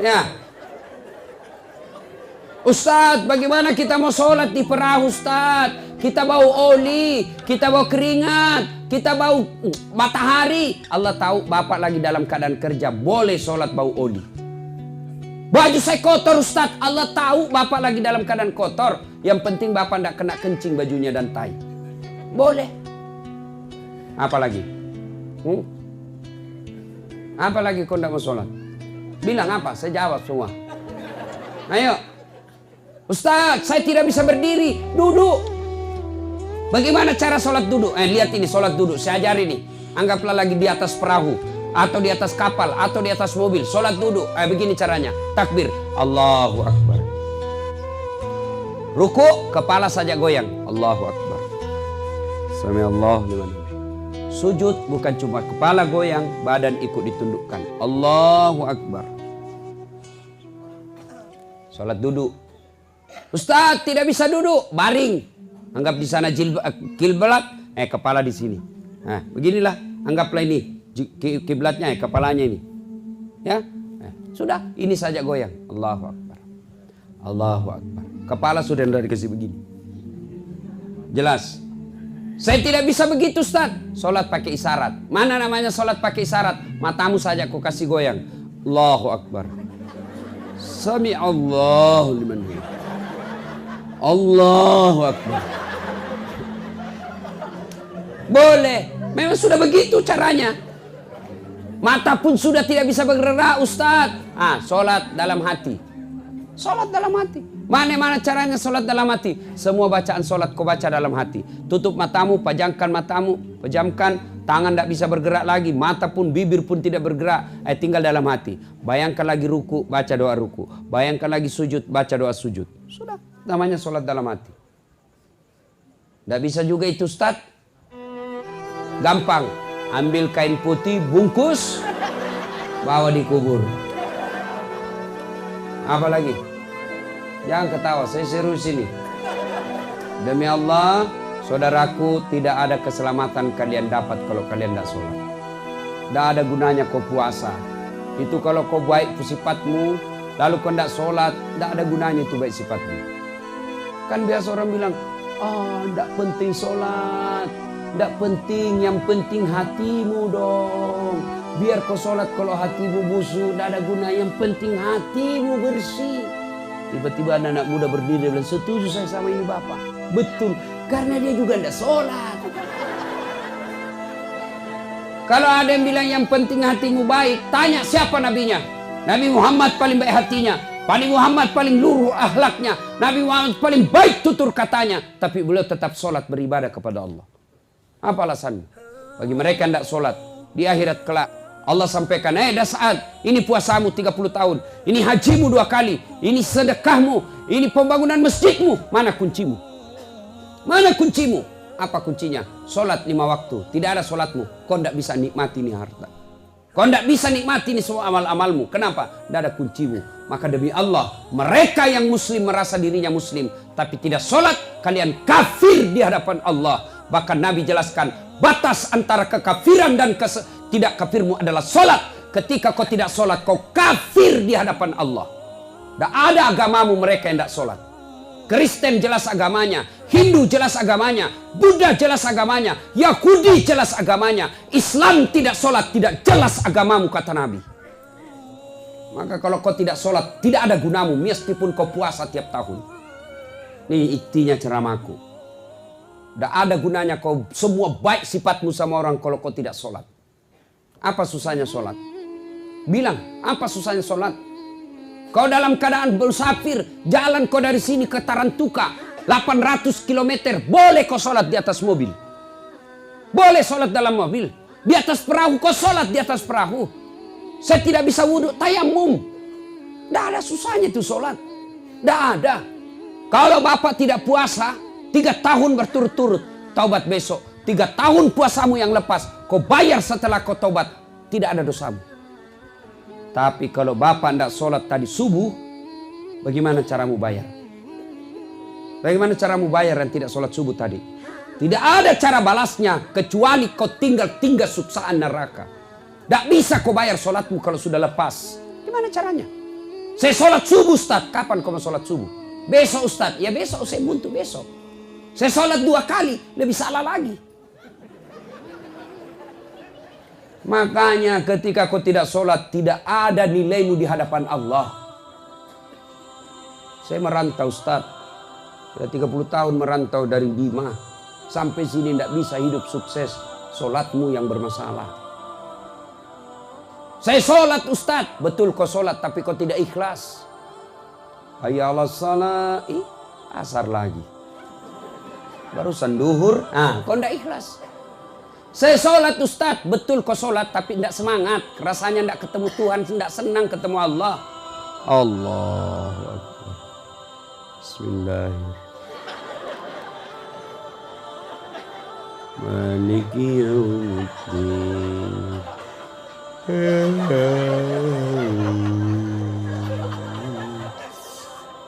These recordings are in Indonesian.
Ya. Ustadz, bagaimana kita mau sholat di perahu, Ustadz? Kita bau oli, kita bau keringat, kita bau matahari. Allah tahu bapak lagi dalam keadaan kerja, boleh sholat bau oli. Baju saya kotor, Ustadz. Allah tahu bapak lagi dalam keadaan kotor. Yang penting bapak tidak kena kencing bajunya dan tai. Boleh. Apa lagi? Apa lagi kau tidak mau sholat? Bilang apa? Saya jawab semua. Ayo. Ustadz, saya tidak bisa berdiri. Duduk. Bagaimana cara sholat duduk? Lihat ini sholat duduk. Saya ajari nih. Anggaplah lagi di atas perahu, atau di atas kapal, atau di atas mobil. Sholat duduk. Begini caranya. Takbir. Allahu Akbar. Ruku, kepala saja goyang. Allahu Akbar. Sami'allahu liman hamidah. Sujud bukan cuma kepala goyang, badan ikut ditundukkan. Allahu Akbar. Sholat duduk. Ustadz, tidak bisa duduk, baring. Anggap di sana kiblat, kepala di sini. Nah, beginilah, anggaplah ini kiblatnya, kepalanya ini. Ya, sudah, ini saja goyang. Allahu Akbar. Allahu Akbar. Kepala sudah dikasih begini. Jelas. Saya tidak bisa begitu, Ustadz. Sholat pakai isyarat. Mana namanya sholat pakai isyarat? Matamu saja kau kasih goyang. Allahu Akbar. Sami'allahu liman hamidah. Allahu Akbar. Boleh. Memang sudah begitu caranya. Mata pun sudah tidak bisa bergerak, Ustadz. Sholat dalam hati. Sholat dalam hati. Mana caranya sholat dalam hati? Semua bacaan sholat kau baca dalam hati. Tutup matamu, pejamkan matamu. Pejamkan, tangan tidak bisa bergerak lagi. Mata pun, bibir pun tidak bergerak. Tinggal dalam hati. Bayangkan lagi ruku, baca doa ruku. Bayangkan lagi sujud, baca doa sujud. Sudah. Namanya sholat dalam hati. Tidak bisa juga itu, Ustaz. Gampang. Ambil kain putih, bungkus, bawa dikubur. Apa lagi? Jangan ketawa, saya serius ini. Demi Allah, saudaraku, tidak ada keselamatan kalian dapat kalau kalian tidak sholat. Tidak ada gunanya kau puasa. Itu kalau kau baik sifatmu, lalu kau tidak sholat, tidak ada gunanya itu baik sifatmu. Kan biasa orang bilang, tidak penting sholat, tidak penting, yang penting hatimu dong. Biar kau sholat kalau hatimu busuk, tidak ada guna, yang penting hatimu bersih. Tiba-tiba anak muda berdiri dan bilang, setuju saya sama ini Bapak. Betul, karena dia juga tidak sholat. Kalau ada yang bilang yang penting hatimu baik, tanya siapa nabinya. Nabi Muhammad paling baik hatinya. Nabi Muhammad paling luruh akhlaknya. Nabi Muhammad paling baik tutur katanya. Tapi beliau tetap sholat beribadah kepada Allah. Apa alasannya? Bagi mereka yang tidak sholat, di akhirat kelak Allah sampaikan, dah saat ini puasamu 30 tahun. Ini hajimu 2 kali. Ini sedekahmu. Ini pembangunan masjidmu. Mana kuncimu? Mana kuncimu? Apa kuncinya? Sholat 5 waktu. Tidak ada sholatmu, kau tidak bisa nikmati ini harta. Kau tidak bisa nikmati ini semua amal-amalmu. Kenapa? Tidak ada kuncimu. Maka demi Allah, mereka yang muslim merasa dirinya muslim, tapi tidak sholat, kalian kafir di hadapan Allah. Bahkan Nabi jelaskan, batas antara kekafiran dan tidak kafirmu adalah sholat. Ketika kau tidak sholat, kau kafir di hadapan Allah. Tidak ada agamamu mereka yang tidak sholat. Kristen jelas agamanya, Hindu jelas agamanya, Buddha jelas agamanya, Yahudi jelas agamanya. Islam tidak sholat, tidak jelas agamamu, kata Nabi. Maka kalau kau tidak sholat, tidak ada gunamu, meskipun kau puasa tiap tahun. Ini intinya ceramahku. Tidak ada gunanya kau semua baik sifatmu sama orang kalau kau tidak sholat. Apa susahnya sholat? Bilang, apa susahnya sholat? Kau dalam keadaan bersafir, jalan kau dari sini ke Tarantuka, 800 km, boleh kau sholat di atas mobil. Boleh sholat dalam mobil. Di atas perahu, kau sholat di atas perahu. Saya tidak bisa wudhu, tayamum. Tidak ada susahnya itu sholat. Tidak ada. Kalau bapak tidak puasa, 3 tahun berturut-turut, taubat besok. 3 tahun puasamu yang lepas, kau bayar setelah kau taubat. Tidak ada dosamu. Tapi kalau bapak tidak sholat tadi subuh, bagaimana caramu bayar? Bagaimana caramu bayar yang tidak sholat subuh tadi? Tidak ada cara balasnya, kecuali kau tinggal suksaan neraka. Tidak bisa kau bayar sholatmu kalau sudah lepas. Gimana caranya? Saya sholat subuh Ustaz. Kapan kau mau sholat subuh? Besok Ustaz. Ya besok, saya buntu besok. Saya sholat 2 kali, lebih salah lagi. Makanya ketika kau tidak sholat, tidak ada nilaimu di hadapan Allah. Saya merantau Ustaz. Sudah 30 tahun merantau dari Bima. Sampai sini tidak bisa hidup sukses. Sholatmu yang bermasalah. Saya sholat Ustaz. Betul kau sholat tapi kau tidak ikhlas. Hayya 'alas shalah. Asar lagi. Barusan duhur. Kau tidak ikhlas. Saya sholat Ustaz. Betul kau sholat tapi tidak semangat. Rasanya tidak ketemu Tuhan. Tidak senang ketemu Allah. Allahu Akbar. Bismillahirrahmanirrahim. Maliki yaumiddin.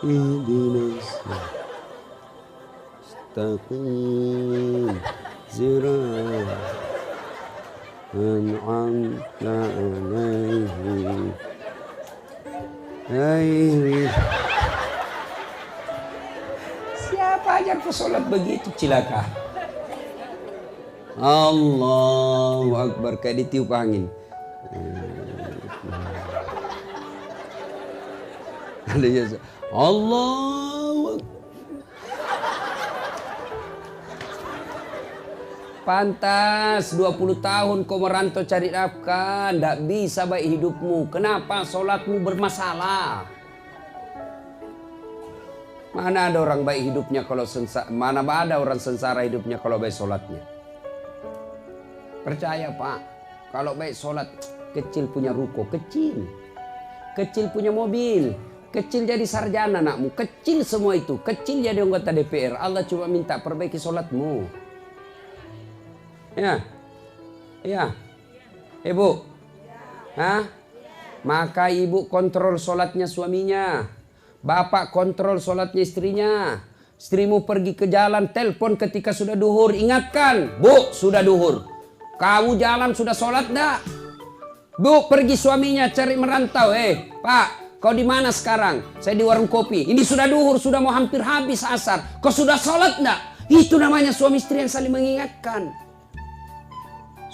Ihdinas mustaqim siratal an'amta 'alaihim ghairil. Siapa ajar kau sholat begitu cilaka? Allahu Akbar, kayak ditiup angin. Allahu Akbar. Pantas 20 tahun kau merantau cari nafkah, tidak bisa baik hidupmu. Kenapa sholatmu bermasalah? Mana ada orang baik hidupnya kalau sengsara? Mana ada orang sengsara hidupnya kalau baik sholatnya? Percaya Pak, kalau baik sholat, kecil punya ruko, kecil punya mobil, kecil jadi sarjana anakmu, kecil semua itu, kecil jadi anggota DPR. Allah cuma minta perbaiki sholatmu. Ya, ibu, maka ibu kontrol sholatnya suaminya, bapak kontrol sholatnya istrinya. Istrimu pergi ke jalan, telepon ketika sudah duhur, ingatkan, Bu, sudah duhur. Kamu jalan sudah sholat dah? Bu, pergi suaminya cari merantau. Pak, kau di mana sekarang? Saya di warung kopi. Ini sudah duhur, sudah mau hampir habis asar. Kau sudah sholat enggak? Itu namanya suami istri yang saling mengingatkan.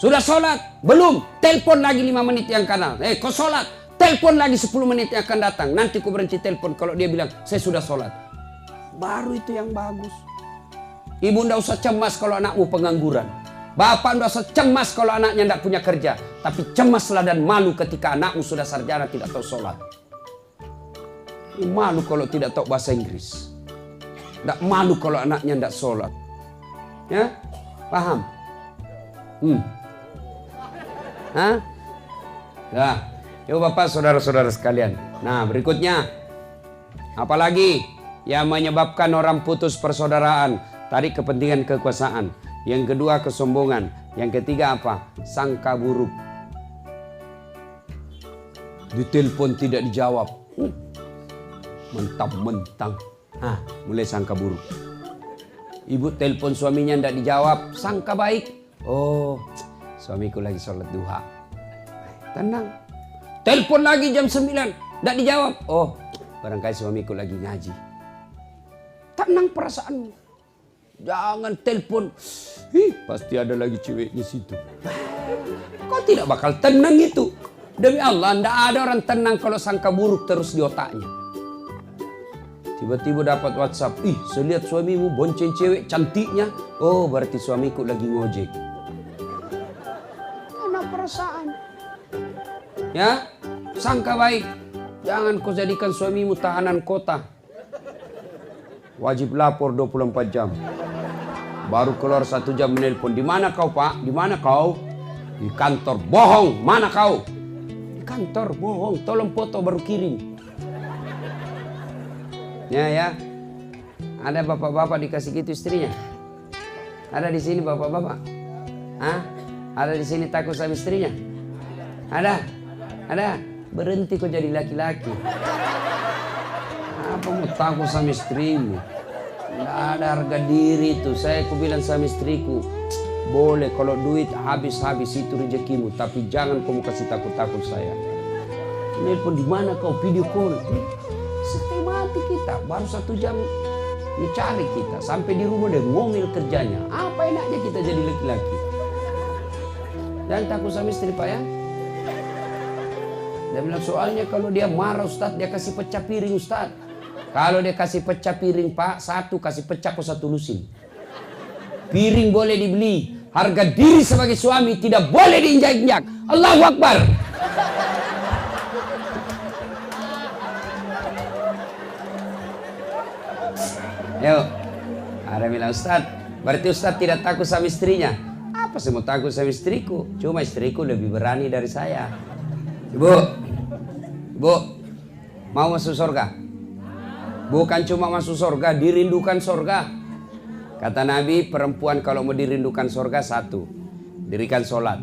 Sudah sholat? Belum. Telepon lagi 5 menit yang kanan. Kau sholat? Telepon lagi 10 menit yang akan datang. Nanti kau berhenti telepon kalau dia bilang, saya sudah sholat. Baru itu yang bagus. Ibu ndak usah cemas kalau anakmu pengangguran. Bapak ndak usah cemas kalau anaknya ndak punya kerja. Tapi cemaslah dan malu ketika anakmu sudah sarjana tidak tahu sholat. Malu kalau tidak tahu bahasa Inggris. Ndak malu kalau anaknya ndak sholat. Ya? Paham? Nah, coba Bapak saudara-saudara sekalian. Nah, berikutnya. Apalagi yang menyebabkan orang putus persaudaraan? Tadi kepentingan kekuasaan. Yang kedua kesombongan. Yang ketiga apa? Sangka buruk. Ditelepon tidak dijawab. Mentang-mentang. Mulai sangka buruk. Ibu telepon suaminya tidak dijawab. Sangka baik. Oh, suamiku lagi sholat duha. Tenang. Telepon lagi jam 9. Tidak dijawab. Oh, barangkali suamiku lagi ngaji. Tenang perasaanmu. Jangan telepon. Pasti ada lagi ceweknya situ. Kau tidak bakal tenang itu. Demi Allah, tidak ada orang tenang kalau sangka buruk terus di otaknya. Tiba-tiba dapat WhatsApp. Saya lihat suamimu bonceng cewek cantiknya. Oh, berarti suamiku lagi ngojek. Karena perasaan. Ya, sangka baik. Jangan kau jadikan suamimu tahanan kota. Wajib lapor 24 jam. Baru keluar 1 jam menelpon. Di mana kau Pak? Di mana kau? Di kantor. Bohong. Mana kau? Di kantor. Bohong. Tolong foto baru kirim. Ya. Ada bapak-bapak dikasih gitu istrinya? Ada di sini bapak-bapak? Ada di sini takut sama istrinya? Ada. Berhenti kau jadi laki-laki. Apa mau takut sama istrimu? Tidak ada harga diri itu. Saya bilang sama istriku, boleh kalau duit habis-habis itu rezekimu, tapi jangan kamu kasih takut-takut saya. Nelpon, di mana kau, video call. Setengah mati kita, baru 1 jam mencari kita. Sampai di rumah dia ngomel kerjanya. Apa enaknya kita jadi laki-laki? Jangan takut sama istri Pak ya. Dia bilang soalnya kalau dia marah Ustadz, dia kasih pecah piring Ustadz. Kalau dia kasih pecah piring Pak, 1 kasih pecah kok 1 lusin. Piring boleh dibeli, harga diri sebagai suami tidak boleh diinjak-injak. Allahu Akbar. Yuk, ada bilang Ustadz, berarti Ustadz tidak takut sama istrinya. Apa sih mau takut sama istriku? Cuma istriku lebih berani dari saya. Ibu, mau masuk surga? Bukan cuma masuk surga, dirindukan surga. Kata Nabi, perempuan kalau mau dirindukan surga, 1, dirikan sholat.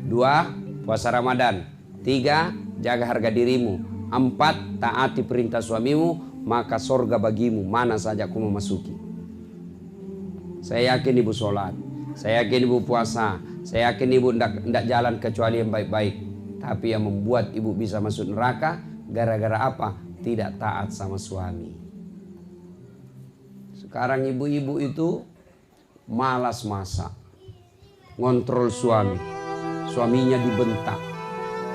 2, puasa Ramadan. 3, jaga harga dirimu. 4, taati perintah suamimu, maka surga bagimu mana saja aku memasuki. Saya yakin ibu sholat, saya yakin ibu puasa, saya yakin ibu tidak jalan kecuali yang baik-baik. Tapi yang membuat ibu bisa masuk neraka gara-gara apa? Tidak taat sama suami. Sekarang ibu-ibu itu malas masak, ngontrol suami, suaminya dibentak.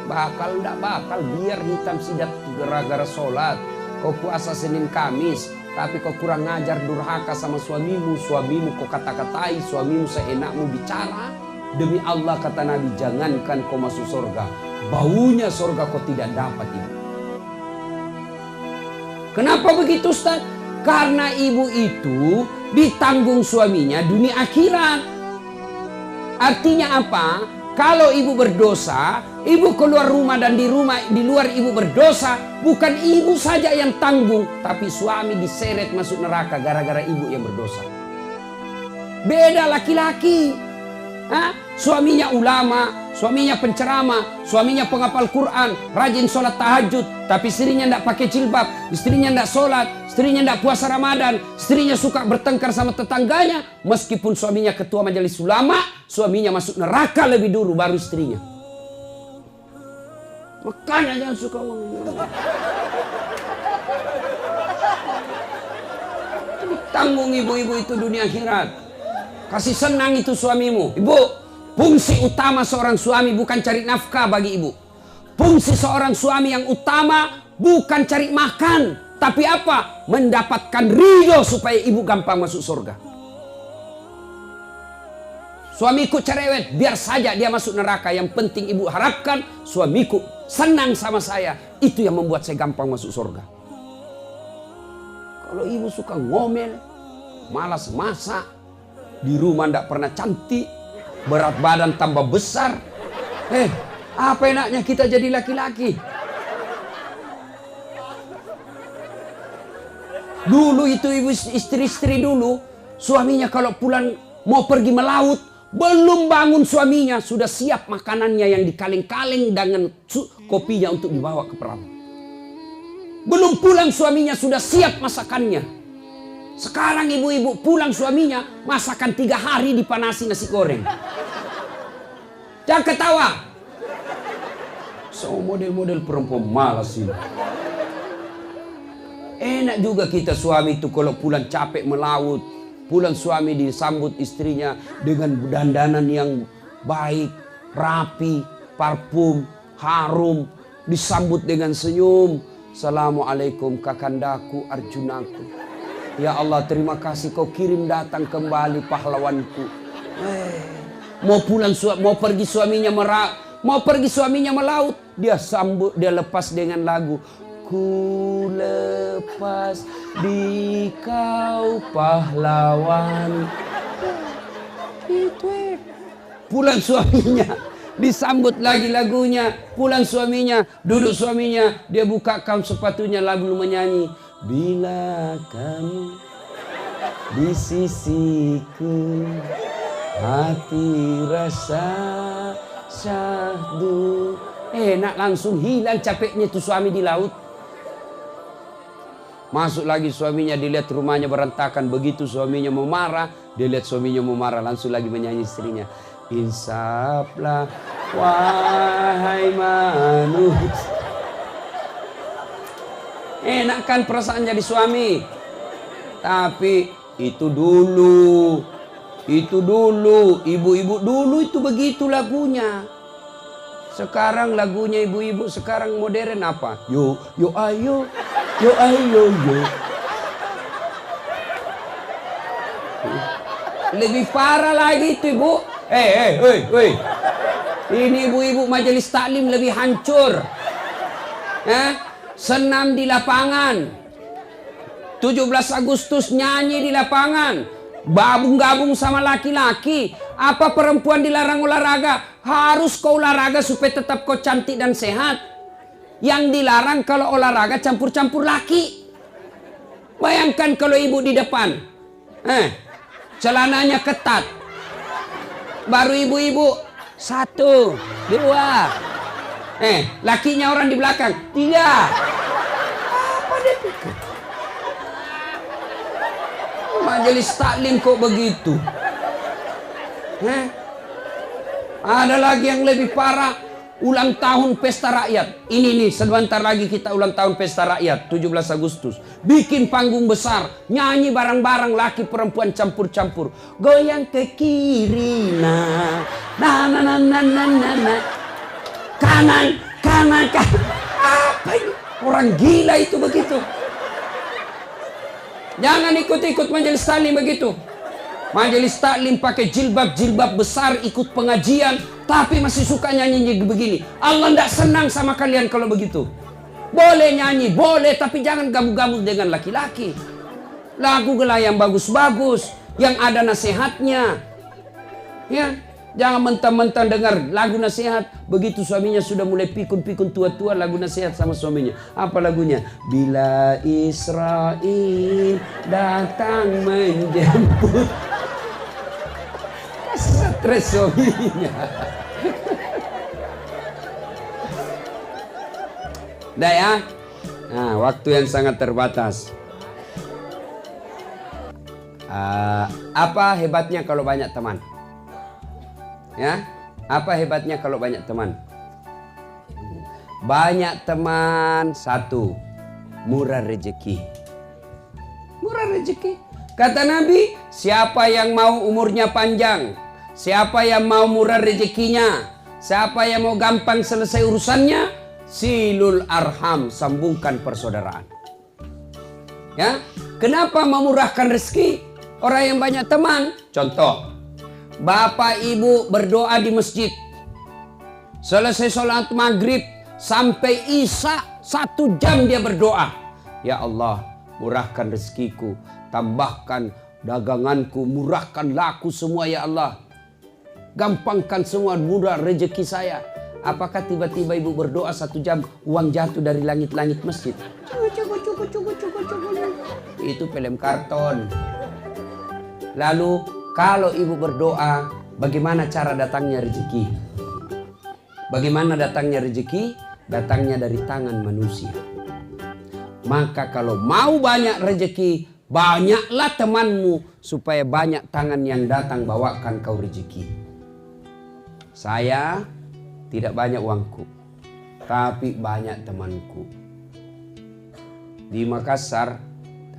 Tidak bakal biar hitam sidat gara-gara sholat. Kau puasa Senin Kamis, tapi kau kurang ngajar, durhaka sama suamimu. Suamimu kau kata-katai, suamimu seenakmu bicara. Demi Allah kata Nabi, jangankan kau masuk surga, baunya surga kau tidak dapat ibu. Kenapa begitu Ustaz? Karena ibu itu ditanggung suaminya dunia akhirat. Artinya apa? Kalau ibu berdosa, ibu keluar rumah dan di luar ibu berdosa, bukan ibu saja yang tanggung, tapi suami diseret masuk neraka gara-gara ibu yang berdosa. Beda laki-laki. Suaminya ulama, suaminya penceramah, suaminya penghafal Quran, rajin sholat tahajud, tapi istrinya tidak pakai jilbab, istrinya tidak sholat, istrinya tidak puasa Ramadan, istrinya suka bertengkar sama tetangganya. Meskipun suaminya ketua majelis ulama, suaminya masuk neraka lebih dulu baru istrinya. Makanya jangan suka ngomong. Tanggung ibu-ibu itu dunia akhirat. Kasih senang itu suamimu. Ibu, fungsi utama seorang suami bukan cari nafkah bagi ibu. Fungsi seorang suami yang utama bukan cari makan, tapi apa? Mendapatkan ridho supaya ibu gampang masuk surga. Suamiku cerewet, biar saja dia masuk neraka. Yang penting ibu harapkan suamiku senang sama saya. Itu yang membuat saya gampang masuk surga. Kalau ibu suka ngomel, malas masak, di rumah tidak pernah cantik, berat badan tambah besar. Apa enaknya kita jadi laki-laki? Dulu itu ibu istri-istri dulu, suaminya kalau pulang mau pergi melaut, belum bangun suaminya sudah siap makanannya yang dikaleng-kaleng dengan kopinya untuk dibawa ke perahu. Belum pulang suaminya sudah siap masakannya. Sekarang ibu-ibu pulang suaminya masakan 3 hari dipanasi nasi goreng. Jangan ketawa. So model-model perempuan malas ini. Enak juga kita suami itu kalau pulang capek melaut. Pulang suami disambut istrinya dengan dandanan yang baik, rapi, parfum, harum. Disambut dengan senyum. Assalamualaikum kakandaku, Arjunaku. Ya Allah, terima kasih kau kirim datang kembali pahlawanku. Mau pergi suaminya melaut, dia sambut, dia lepas dengan lagu. Ku lepas di kau pahlawan. Itu pulang suaminya, disambut lagi lagunya. Pulang suaminya, duduk suaminya, dia buka kaun sepatunya, lagu menyanyi. Bila kamu di sisiku, hati rasa syahdu. Enak, langsung hilang capeknya itu suami di laut. Masuk lagi suaminya, dilihat rumahnya berantakan. Begitu suaminya mau marah, dia lihat suaminya mau marah, langsung lagi menyanyi istrinya. Insaflah wahai manusia. Enak kan perasaan jadi suami. Tapi itu dulu. Ibu-ibu dulu itu begitu lagunya. Sekarang lagunya ibu-ibu sekarang modern apa? Yo ayo. Yo ayo yo. Lebih parah lagi itu ibu. Ini ibu-ibu majelis taklim lebih hancur. Senam di lapangan. 17 Agustus nyanyi di lapangan. Gabung sama laki-laki. Apa perempuan dilarang olahraga? Harus kau olahraga supaya tetap kau cantik dan sehat. Yang dilarang kalau olahraga campur-campur laki. Bayangkan kalau ibu di depan. Celananya ketat. Baru ibu-ibu 1, 2. Lakinya orang di belakang 3. Apa dia pikir? Majelis taklim kok begitu? Ada lagi yang lebih parah. Ulang tahun pesta rakyat. Ini nih sebentar lagi kita ulang tahun pesta rakyat 17 Agustus. Bikin panggung besar. Nyanyi bareng-bareng laki perempuan campur-campur. Goyang ke kiri nah. Kanan. Apa ini? Orang gila itu begitu. Jangan ikut-ikut majelis taklim begitu. Majelis taklim pakai jilbab besar ikut pengajian, tapi masih suka nyanyi begini. Allah tidak senang sama kalian kalau begitu. Boleh nyanyi, boleh, tapi jangan gabung-gabung dengan laki-laki. Lagu gelah yang bagus-bagus, yang ada nasihatnya. Ya, jangan mentang-mentang dengar lagu nasihat, begitu suaminya sudah mulai pikun-pikun tua-tua lagu nasihat sama suaminya. Apa lagunya? Bila Israel datang menjemput. Stres suaminya. Dah ya. Nah, waktu yang sangat terbatas. Apa hebatnya kalau banyak teman? Ya, apa hebatnya kalau banyak teman? Banyak teman, 1, murah rezeki. Murah rezeki. Kata Nabi, siapa yang mau umurnya panjang, siapa yang mau murah rezekinya, siapa yang mau gampang selesai urusannya, silul arham, sambungkan persaudaraan. Ya, kenapa memurahkan rezeki? Orang yang banyak teman, contoh, bapak ibu berdoa di masjid, selesai sholat maghrib sampai isya 1 jam dia berdoa. Ya Allah, murahkan rezekiku, tambahkan daganganku, murahkan laku semua ya Allah. Gampangkan semua murah rezeki saya. Apakah tiba-tiba ibu berdoa 1 jam uang jatuh dari langit-langit masjid? Cukup. Itu film karton. Lalu kalau ibu berdoa, bagaimana cara datangnya rezeki? Bagaimana datangnya rezeki? Datangnya dari tangan manusia. Maka kalau mau banyak rezeki, banyaklah temanmu supaya banyak tangan yang datang bawakan kau rezeki. Saya tidak banyak uangku, tapi banyak temanku. Di Makassar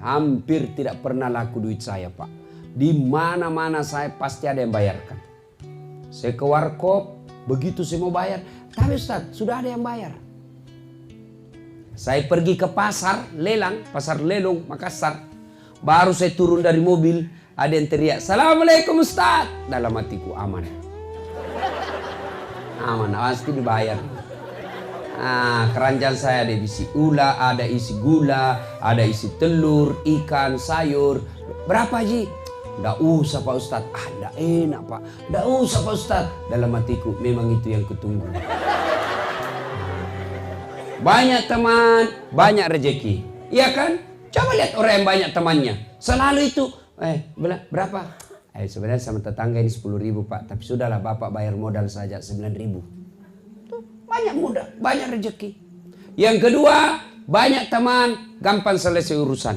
hampir tidak pernah laku duit saya, Pak. Di mana-mana saya pasti ada yang bayarkan. Saya ke warkop, begitu saya mau bayar, tapi Ustaz, sudah ada yang bayar. Saya pergi ke pasar lelang, pasar lelong Makassar. Baru saya turun dari mobil, ada yang teriak, "Assalamualaikum Ustaz." Dalam hatiku aman. Aman, pasti dibayar. Keranjang saya ada isi ula, ada isi gula, ada isi telur, ikan, sayur. Berapa Ji? Nggak usah Pak Ustaz. Nggak enak Pak. Nggak usah Pak Ustaz. Dalam hatiku, memang itu yang kutunggu. Banyak teman, banyak rezeki. Iya kan? Coba lihat orang yang banyak temannya. Selalu itu, berapa? Sebenarnya sama tetangga ini 10.000 Pak. Tapi sudahlah Bapak bayar modal saja 9.000. Tuh, banyak mudah, banyak rezeki. Yang kedua, banyak teman, gampang selesai urusan.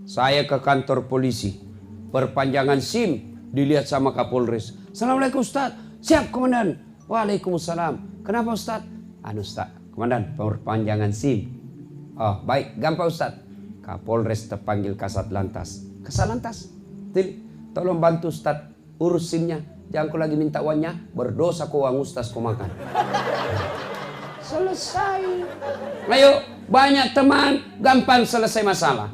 Saya ke kantor polisi. Perpanjangan SIM, dilihat sama Kapolres. "Assalamualaikum Ustaz." "Siap Komandan." "Waalaikumsalam." "Kenapa Ustaz?" Ustaz, Komandan, perpanjangan SIM." Oh baik, gampang Ustaz. Kapolres terpanggil Kasat Lantas. Kasat Lantas, tolong bantu Ustaz urus SIM-nya. Jangan kau lagi minta uangnya, berdosa kau uang Ustaz kau makan. Selesai. Ayo, banyak teman gampang selesai masalah.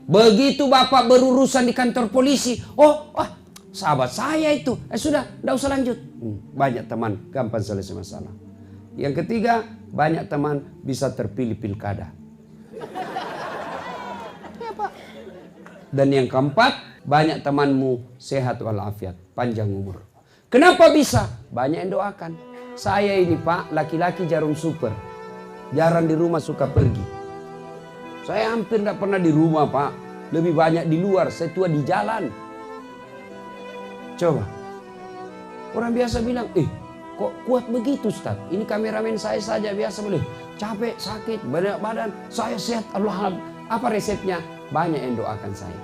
Begitu bapak berurusan di kantor polisi, sahabat saya itu, sudah, tidak usah lanjut. Banyak teman gampang selesai masalah. Yang ketiga, banyak teman bisa terpilih pilkada. Ya, Pak. Dan yang keempat, banyak temanmu sehat walafiat, panjang umur. Kenapa bisa? Banyak yang doakan. Saya ini Pak, laki-laki jarum super. Jarang di rumah, suka pergi. Saya hampir tidak pernah di rumah Pak. Lebih banyak di luar, saya tua di jalan. Coba. Orang biasa bilang, kok kuat begitu Ustaz? Ini kameramen saya saja biasa boleh. Capek, sakit, banyak badan. Saya sehat, Allah. Apa resepnya? Banyak yang doakan saya.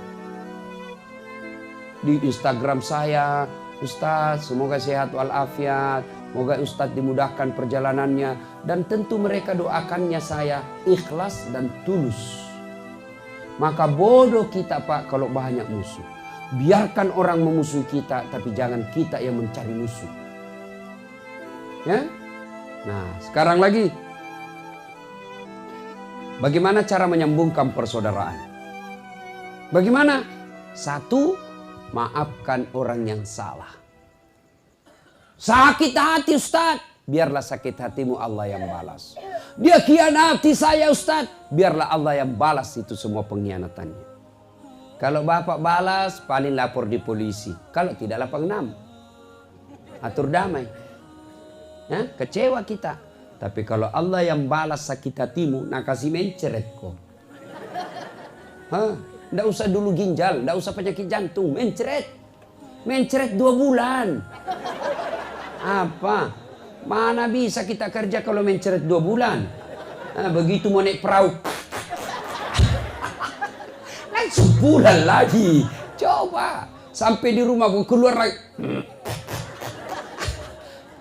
Di Instagram saya, Ustaz, semoga sehat walafiat. Semoga Ustaz dimudahkan perjalanannya. Dan tentu mereka doakannya saya ikhlas dan tulus. Maka bodoh kita Pak kalau banyak musuh. Biarkan orang memusuhi kita, tapi jangan kita yang mencari musuh. Ya? Nah, sekarang lagi. Bagaimana cara menyambungkan persaudaraan? Bagaimana? Satu, maafkan orang yang salah. Sakit hati Ustaz, biarlah sakit hatimu Allah yang balas. Dia khianati saya Ustaz, biarlah Allah yang balas itu semua pengkhianatannya. Kalau bapak balas, paling lapor di polisi. Kalau tidak, lapor 6. Atur damai. Ya, kecewa kita. Tapi kalau Allah yang balas sakit hatimu, nak kasih menceret kok. Nggak usah dulu ginjal, nggak usah penyakit jantung, menceret. Menceret 2 bulan. Apa? Mana bisa kita kerja kalau menceret 2 bulan? Begitu mau naik perahu, naik sebulan lagi. Coba sampai di rumah pun keluar lagi.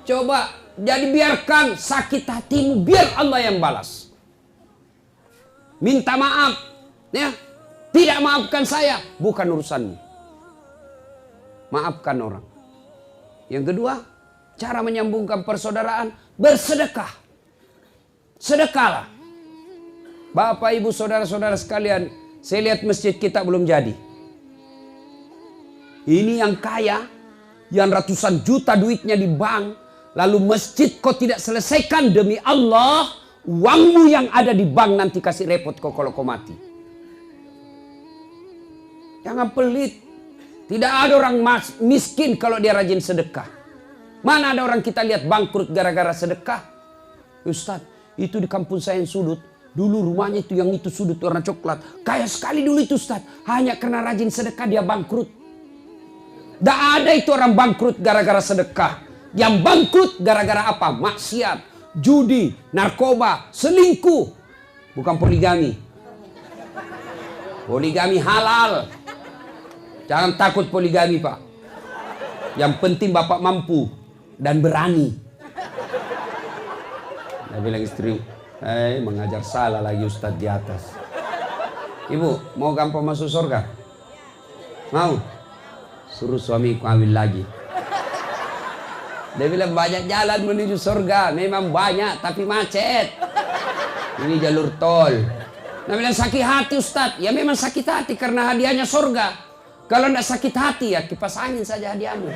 Coba, jadi biarkan sakit hatimu, biar Allah yang balas. Minta maaf, ya. Tidak maafkan saya, bukan urusanmu. Maafkan orang. Yang kedua, cara menyambungkan persaudaraan, bersedekah. Sedekahlah. Bapak, ibu, saudara-saudara sekalian, saya lihat masjid kita belum jadi. Ini yang kaya, yang ratusan juta duitnya di bank, lalu masjid kau tidak selesaikan demi Allah, uangmu yang ada di bank nanti kasih repot kau kalau kau mati. Jangan pelit. Tidak ada orang miskin kalau dia rajin sedekah. Mana ada orang kita lihat bangkrut gara-gara sedekah? Ustaz, itu di kampung saya yang sudut. Dulu rumahnya itu yang itu sudut warna coklat. Kaya sekali dulu itu Ustaz. Hanya karena rajin sedekah dia bangkrut. Tidak ada itu orang bangkrut gara-gara sedekah. Yang bangkrut gara-gara apa? Maksiat, judi, narkoba, selingkuh. Bukan poligami. Poligami halal. Jangan takut poligami Pak. Yang penting bapak mampu dan berani. Dia bilang istri, mengajar salah lagi Ustadz di atas. Ibu, mau gampang masuk surga? Mau? Suruh suami kawin lagi. Dia bilang banyak jalan menuju surga. Memang banyak, tapi macet. Ini jalur tol. Dia bilang sakit hati Ustadz. Ya memang sakit hati karena hadiahnya surga. Kalau tidak sakit hati ya kipas angin saja hadiahmu.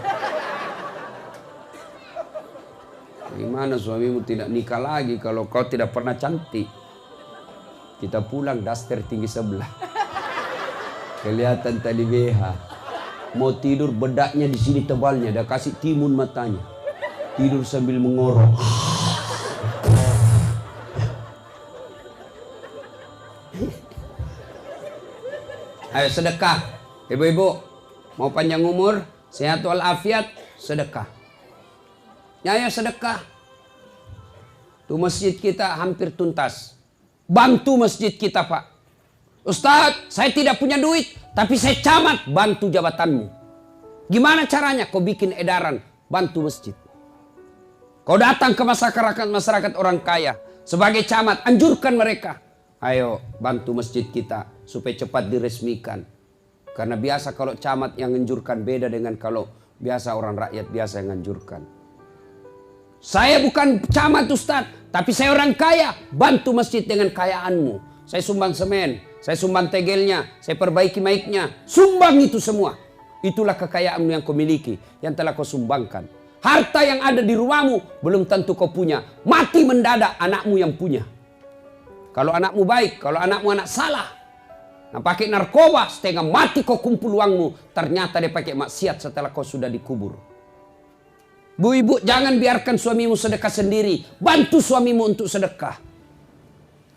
Gimana suamimu tidak nikah lagi kalau kau tidak pernah cantik? Kita pulang daster tinggi sebelah. Kelihatan tali BH. Mau tidur bedaknya di sini tebalnya. Dah kasih timun matanya. Tidur sambil mengorok. Ayo sedekah. Ibu-ibu, mau panjang umur, sehat walafiat, sedekah. Ya, sedekah. Tuh masjid kita hampir tuntas. Bantu masjid kita Pak. Ustadz, saya tidak punya duit, tapi saya camat, bantu jabatanmu. Gimana caranya? Kau bikin edaran, bantu masjid. Kau datang ke masyarakat orang kaya. Sebagai camat, anjurkan mereka. Ayo bantu masjid kita supaya cepat diresmikan. Karena biasa kalau camat yang nganjurkan beda dengan kalau biasa orang rakyat biasa yang nganjurkan. Saya bukan camat Ustaz, tapi saya orang kaya. Bantu masjid dengan kayaanmu. Saya sumbang semen, saya sumbang tegelnya, saya perbaiki mic-nya. Sumbang itu semua. Itulah kekayaanmu yang kau miliki, yang telah kau sumbangkan. Harta yang ada di rumahmu belum tentu kau punya. Mati mendadak anakmu yang punya. Kalau anakmu baik, kalau anakmu anak salah. Nah pakai narkoba, setengah mati kau kumpul uangmu. Ternyata dia pakai maksiat setelah kau sudah dikubur. Bu ibu, jangan biarkan suamimu sedekah sendiri. Bantu suamimu untuk sedekah.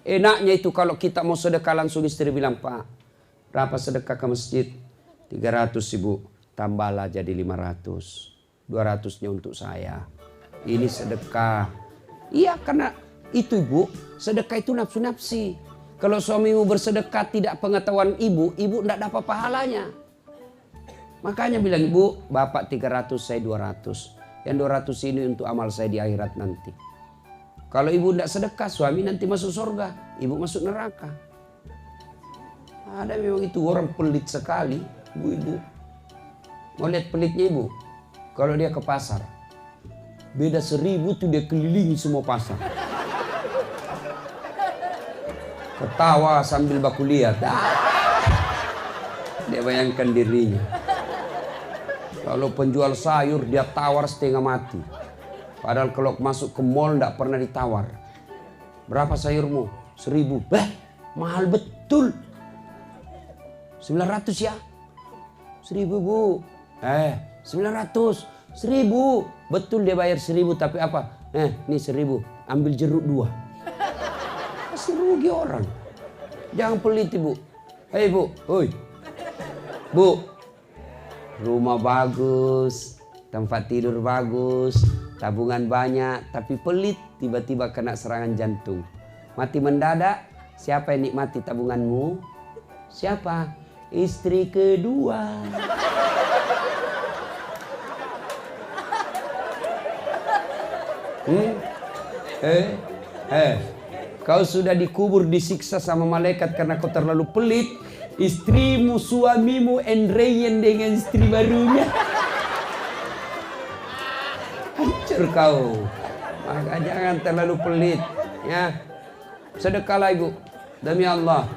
Enaknya itu kalau kita mau sedekah langsung istri bilang, Pak, berapa sedekah ke masjid? 300 ibu, tambahlah jadi 500. 200-nya untuk saya. Ini sedekah. Iya karena itu ibu, sedekah itu nafsu-nafsi. Kalau suamimu bersedekah tidak pengetahuan ibu, ibu tidak dapat pahalanya. Makanya bilang, ibu, bapak 300, saya 200. Yang 200 ini untuk amal saya di akhirat nanti. Kalau ibu tidak sedekah, suami nanti masuk surga, ibu masuk neraka. Ada memang itu orang pelit sekali, ibu-ibu. Mau lihat pelitnya ibu? Kalau dia ke pasar, beda 1000 tuh dia kelilingi semua pasar. Ketawa sambil baku lihat. Dia bayangkan dirinya. Kalau penjual sayur dia tawar setengah mati. Padahal kalau masuk ke mall tidak pernah ditawar. Berapa sayurmu? 1000. Mahal betul. 900 ya? 1000 bu. 900. 1000. Betul dia bayar 1000 tapi apa? Ini 1000. Ambil jeruk 2. Pasti rugi orang. Jangan pelit ibu. Hei bu. Hoi. Bu. Rumah bagus. Tempat tidur bagus. Tabungan banyak. Tapi pelit. Tiba-tiba kena serangan jantung. Mati mendadak. Siapa yang nikmati tabunganmu? Siapa? Istri kedua. Kau sudah dikubur disiksa sama malaikat karena kau terlalu pelit. Istrimu, suamimu enreyen dengan istri barunya. Hancur kau. Maka jangan terlalu pelit. Ya, sedekahlah ibu. Demi Allah.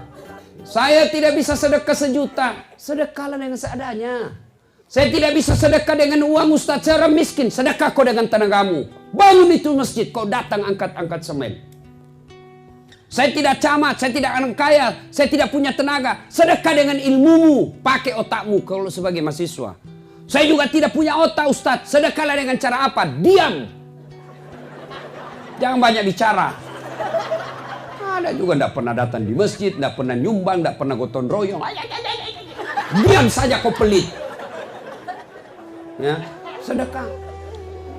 Saya tidak bisa sedekah 1 juta. Sedekahlah dengan seadanya. Saya tidak bisa sedekah dengan uang Ustaz. Saya orang miskin. Sedekah kau dengan tenagamu. Bangun itu masjid. Kau datang angkat-angkat semen. Saya tidak camat. Saya tidak orang kaya. Saya tidak punya tenaga. Sedekah dengan ilmumu. Pakai otakmu kalau sebagai mahasiswa. Saya juga tidak punya otak Ustaz. Sedekahlah dengan cara apa? Diam. Jangan banyak bicara. Ada juga tidak pernah datang di masjid. Tidak pernah nyumbang. Tidak pernah gotong royong. Diam saja kau pelit. Ya, sedekah.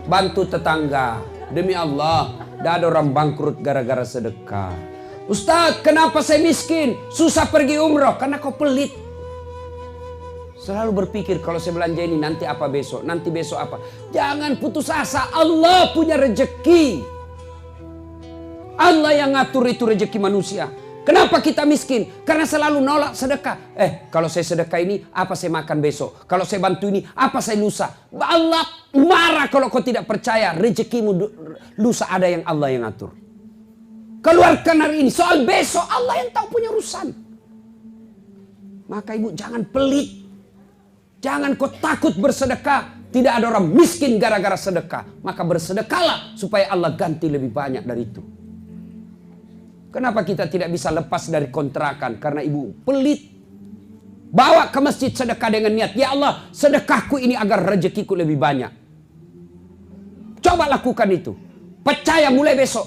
Bantu tetangga. Demi Allah, tidak ada orang bangkrut gara-gara sedekah. Ustaz, kenapa saya miskin? Susah pergi umroh. Karena kau pelit. Selalu berpikir kalau saya belanja ini nanti apa besok, nanti besok apa. Jangan putus asa. Allah punya rezeki. Allah yang ngatur itu rezeki manusia. Kenapa kita miskin? Karena selalu nolak sedekah. Kalau saya sedekah ini, apa saya makan besok? Kalau saya bantu ini, apa saya lusa? Allah marah kalau kau tidak percaya. Rezekimu lusa ada yang Allah yang atur. Keluarkan hari ini. Soal besok Allah yang tahu punya urusan. Maka ibu jangan pelit. Jangan kau takut bersedekah. Tidak ada orang miskin gara-gara sedekah. Maka bersedekahlah supaya Allah ganti lebih banyak dari itu. Kenapa kita tidak bisa lepas dari kontrakan? Karena ibu pelit. Bawa ke masjid sedekah dengan niat. Ya Allah, sedekahku ini agar rezekiku lebih banyak. Coba lakukan itu. Percaya mulai besok.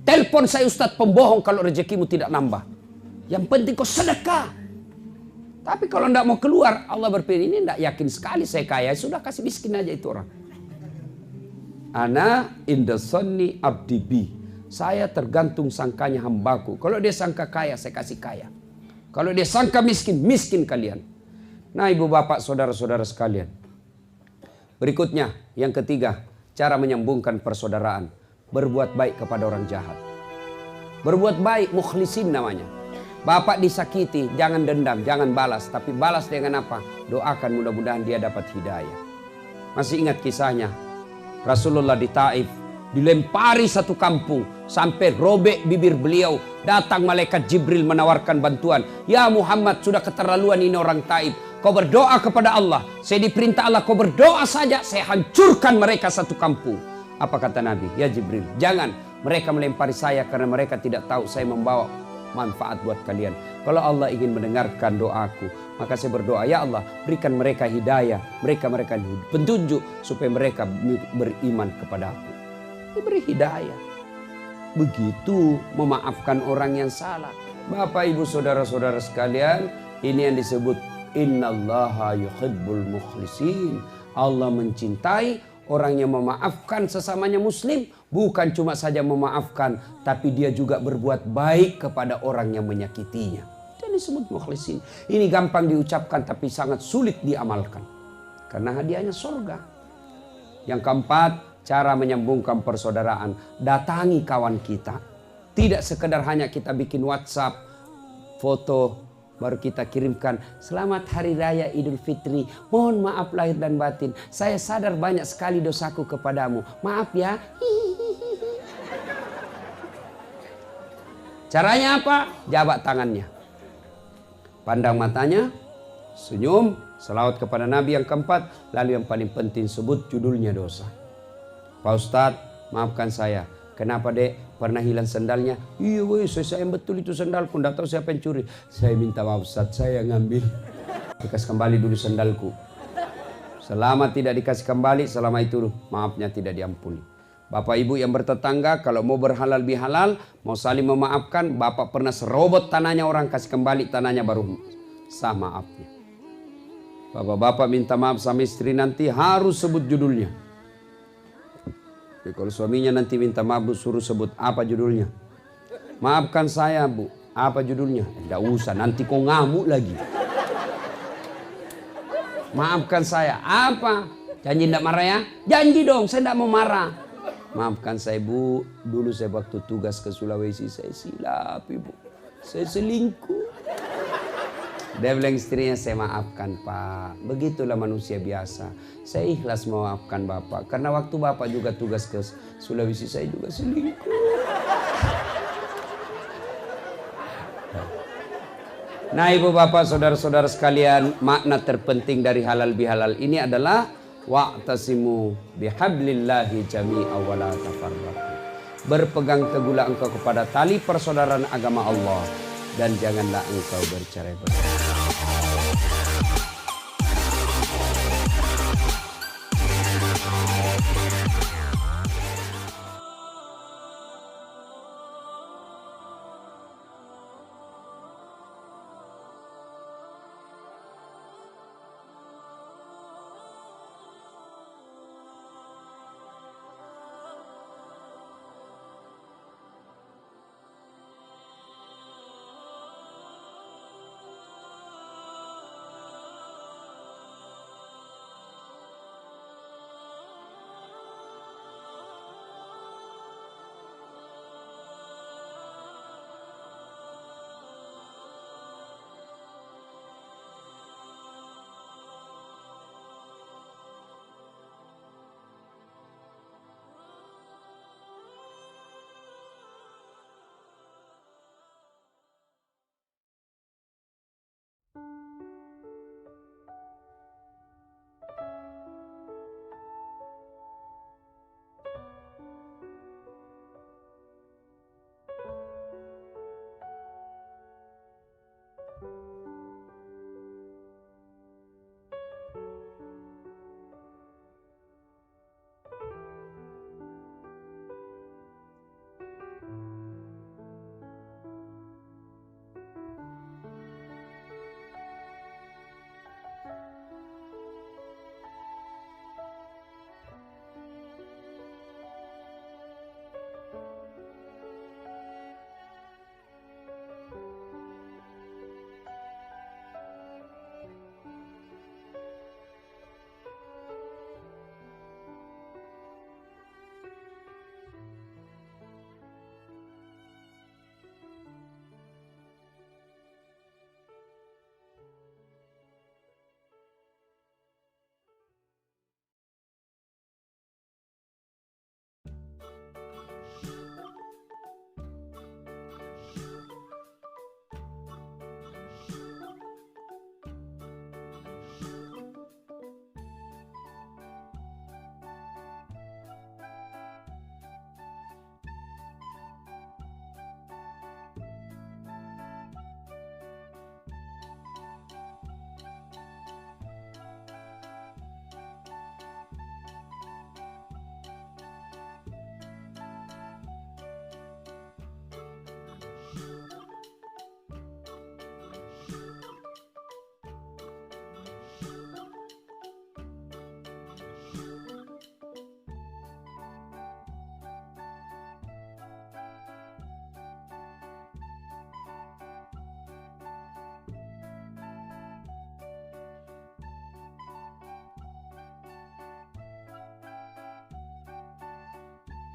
Telepon saya Ustadz pembohong kalau rezekimu tidak nambah. Yang penting kau sedekah. Tapi kalau tidak mau keluar, Allah berpikir ini tidak yakin sekali saya kaya. Sudah kasih miskin aja itu orang. Ana inda sonni abdi bi. Saya tergantung sangkanya hambaku. Kalau dia sangka kaya, saya kasih kaya. Kalau dia sangka miskin, miskin kalian. Nah ibu bapak saudara-saudara sekalian. Berikutnya, yang ketiga, cara menyambungkan persaudaraan. Berbuat baik kepada orang jahat. Berbuat baik, mukhlisin namanya. Bapak disakiti, jangan dendam, jangan balas. Tapi balas dengan apa? Doakan mudah-mudahan dia dapat hidayah. Masih ingat kisahnya? Rasulullah di Taif, dilempari satu kampung. Sampai robek bibir beliau. Datang malaikat Jibril menawarkan bantuan. Ya Muhammad, sudah keterlaluan ini orang Taif. Kau berdoa kepada Allah. Saya diperintah Allah, kau berdoa saja. Saya hancurkan mereka satu kampung. Apa kata Nabi? Ya Jibril, jangan. Mereka melempari saya karena mereka tidak tahu saya membawa manfaat buat kalian. Kalau Allah ingin mendengarkan doaku, maka saya berdoa, ya Allah, berikan mereka hidayah. Mereka petunjuk supaya mereka beriman kepada aku. Diberi hidayah. Begitu memaafkan orang yang salah. Bapak, ibu, saudara-saudara sekalian, ini yang disebut innallaha yuhibbul mukhlisin. Allah mencintai orang yang memaafkan sesamanya muslim. Bukan cuma saja memaafkan, tapi dia juga berbuat baik kepada orang yang menyakitinya. Dan disebut mukhlisin. Ini gampang diucapkan tapi sangat sulit diamalkan. Karena hadiahnya surga. Yang keempat, cara menyambungkan persaudaraan. Datangi kawan kita. Tidak sekedar hanya kita bikin WhatsApp, foto, baru kita kirimkan, selamat hari raya Idul Fitri. Mohon maaf lahir dan batin. Saya sadar banyak sekali dosaku kepadamu. Maaf ya. Caranya apa? Jabat tangannya. Pandang matanya. Senyum. Selawat kepada Nabi yang keempat. Lalu yang paling penting sebut judulnya dosa. Pak Ustadz, maafkan saya. Kenapa dek? Pernah hilang sendalnya? Iya woi, saya sayang betul itu sendalku. Nggak tahu siapa yang curi. Saya minta maaf Ustaz, saya ngambil. Dikasih kembali dulu sendalku. Selama tidak dikasih kembali, selama itu maafnya tidak diampuni. Bapak ibu yang bertetangga, kalau mau berhalal bihalal, mau saling memaafkan, bapak pernah serobot tanahnya orang, kasih kembali tanahnya baru sah maafnya. Bapak-bapak minta maaf sama istri nanti harus sebut judulnya. Jadi kalau suaminya nanti minta maaf, bu, suruh sebut apa judulnya. Maafkan saya bu, apa judulnya? Tidak usah, nanti kau ngamuk lagi. Maafkan saya, apa? Janji tidak marah ya? Janji dong, saya tidak mau marah. Maafkan saya bu, dulu saya waktu tugas ke Sulawesi, saya silap ibu. Saya selingkuh. Dia bilang istrinya, saya maafkan pak. Begitulah manusia biasa. Saya ikhlas memaafkan bapak. Karena waktu bapak juga tugas ke Sulawesi, saya juga selingkuh. Nah ibu bapak saudara-saudara sekalian, makna terpenting dari halal bihalal ini adalah wa'tasimu bihablillahi jami'a wa la tafarraqu. Berpegang teguhlah engkau kepada tali persaudaraan agama Allah dan janganlah engkau bercerai-berai.